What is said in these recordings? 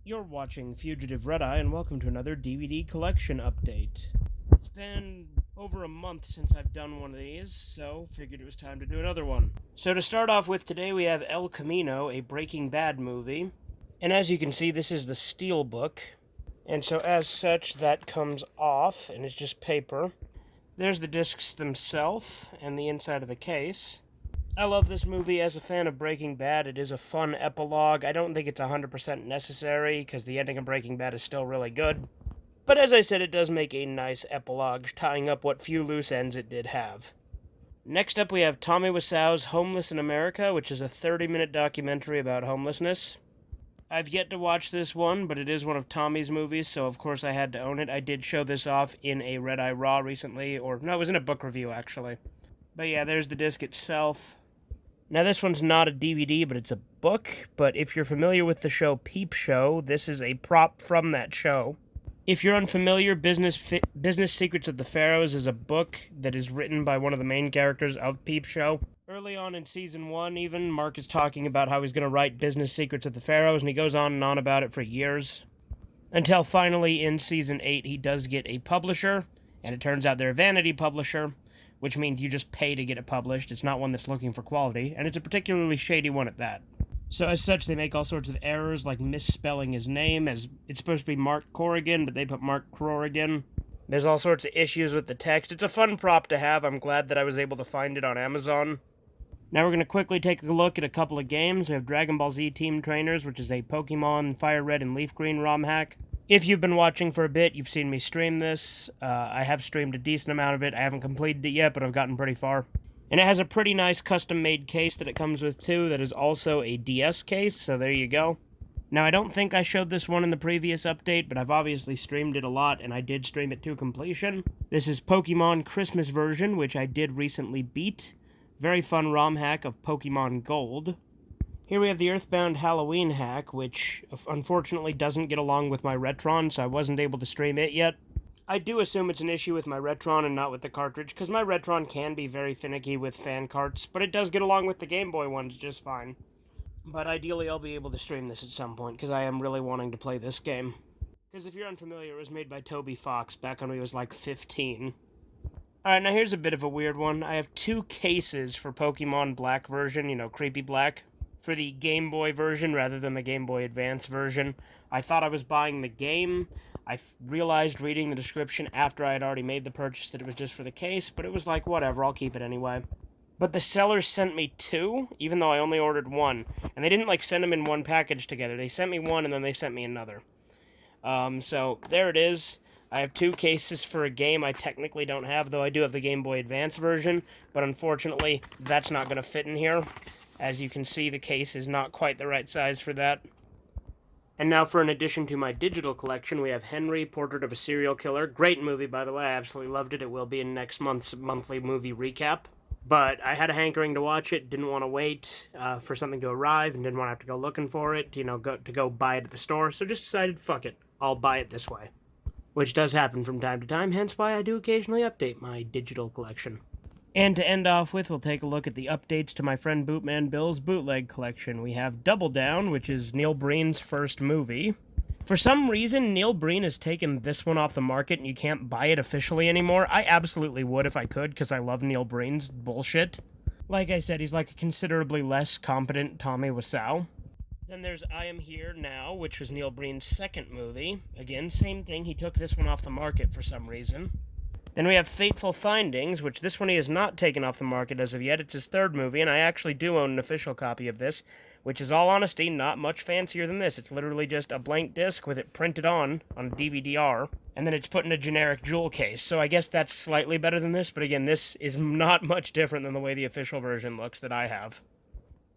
You're watching Fugitive Red-Eye, and welcome to another DVD collection update. It's been over a month since I've done one of these, so figured it was time to do another one. So to start off with today, we have El Camino, a Breaking Bad movie. And as you can see, this is the Steelbook. And so as such, that comes off, and it's just paper. There's the discs themselves, and the inside of the case. I love this movie. As a fan of Breaking Bad, it is a fun epilogue. I don't think it's 100% necessary, because the ending of Breaking Bad is still really good. But as I said, it does make a nice epilogue, tying up what few loose ends it did have. Next up, we have Tommy Wassau's Homeless in America, which is a 30-minute documentary about homelessness. I've yet to watch this one, but it is one of Tommy's movies, so of course I had to own it. I did show this off in a Red Eye Raw recently, or no, it was in a book review, actually. But yeah, there's the disc itself. Now, this one's not a DVD, but it's a book. But if you're familiar with the show Peep Show, this is a prop from that show. If you're unfamiliar, Business Secrets of the Pharaohs is a book that is written by one of the main characters of Peep Show. Early on in Season 1, even, Mark is talking about how he's going to write Business Secrets of the Pharaohs, and he goes on and on about it for years. Until finally, in Season 8, he does get a publisher, and it turns out they're a vanity publisher, which means you just pay to get it published. It's not one that's looking for quality, and it's a particularly shady one at that. So as such, they make all sorts of errors, like misspelling his name, as it's supposed to be Mark Corrigan, but they put Mark Crorigan. There's all sorts of issues with the text. It's a fun prop to have. I'm glad that I was able to find it on Amazon. Now we're going to quickly take a look at a couple of games. We have Dragon Ball Z Team Trainers, which is a Pokemon Fire Red and Leaf Green ROM hack. If you've been watching for a bit, you've seen me stream this. I have streamed a decent amount of it. I haven't completed it yet, but I've gotten pretty far. And it has a pretty nice custom-made case that it comes with, too, that is also a DS case, so there you go. Now, I don't think I showed this one in the previous update, but I've obviously streamed it a lot, and I did stream it to completion. This is Pokemon Christmas version, which I did recently beat. Very fun ROM hack of Pokemon Gold. Here we have the Earthbound Halloween hack, which unfortunately doesn't get along with my Retron, so I wasn't able to stream it yet. I do assume it's an issue with my Retron and not with the cartridge, because my Retron can be very finicky with fan carts, but it does get along with the Game Boy ones just fine. But ideally I'll be able to stream this at some point, because I am really wanting to play this game. Because if you're unfamiliar, it was made by Toby Fox back when he was like 15. Alright, now here's a bit of a weird one. I have two cases for Pokemon Black version, Creepy Black. For the Game Boy version rather than the Game Boy Advance version. I thought I was buying the game. I realized reading the description after I had already made the purchase that it was just for the case, but it was like, whatever, I'll keep it anyway. But the sellers sent me two, even though I only ordered one. And they didn't, send them in one package together. They sent me one, and then they sent me another. So, there it is. I have two cases for a game I technically don't have, though I do have the Game Boy Advance version. But unfortunately, that's not going to fit in here. As you can see, the case is not quite the right size for that. And now for an addition to my digital collection, we have Henry, Portrait of a Serial Killer. Great movie, by the way. I absolutely loved it. It will be in next month's monthly movie recap. But I had a hankering to watch it, didn't want to wait for something to arrive, and didn't want to have to go looking for it, to go buy it at the store. So just decided, fuck it, I'll buy it this way. Which does happen from time to time, hence why I do occasionally update my digital collection. And to end off with, we'll take a look at the updates to my friend Bootman Bill's bootleg collection. We have Double Down, which is Neil Breen's first movie. For some reason, Neil Breen has taken this one off the market and you can't buy it officially anymore. I absolutely would if I could, because I love Neil Breen's bullshit. Like I said, he's like a considerably less competent Tommy Wassau. Then there's I Am Here Now, which was Neil Breen's second movie. Again, same thing, he took this one off the market for some reason. Then we have Fateful Findings, which this one he has not taken off the market as of yet. It's his third movie, and I actually do own an official copy of this, which is, all honesty, not much fancier than this. It's literally just a blank disc with it printed on DVD-R, and then it's put in a generic jewel case. So I guess that's slightly better than this, but again, this is not much different than the way the official version looks that I have.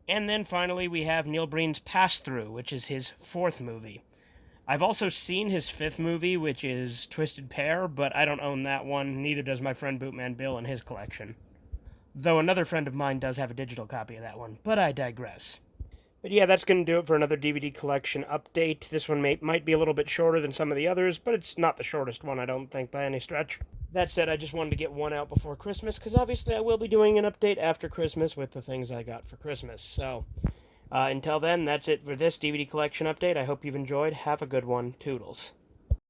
And then finally we have Neil Breen's Pass-Through, which is his fourth movie. I've also seen his fifth movie, which is Twisted Pair, but I don't own that one, neither does my friend Bootman Bill in his collection. Though another friend of mine does have a digital copy of that one, but I digress. But yeah, that's going to do it for another DVD collection update. This one might be a little bit shorter than some of the others, but it's not the shortest one, I don't think, by any stretch. That said, I just wanted to get one out before Christmas, because obviously I will be doing an update after Christmas with the things I got for Christmas, so Until then, that's it for this DVD collection update. I hope you've enjoyed. Have a good one. Toodles.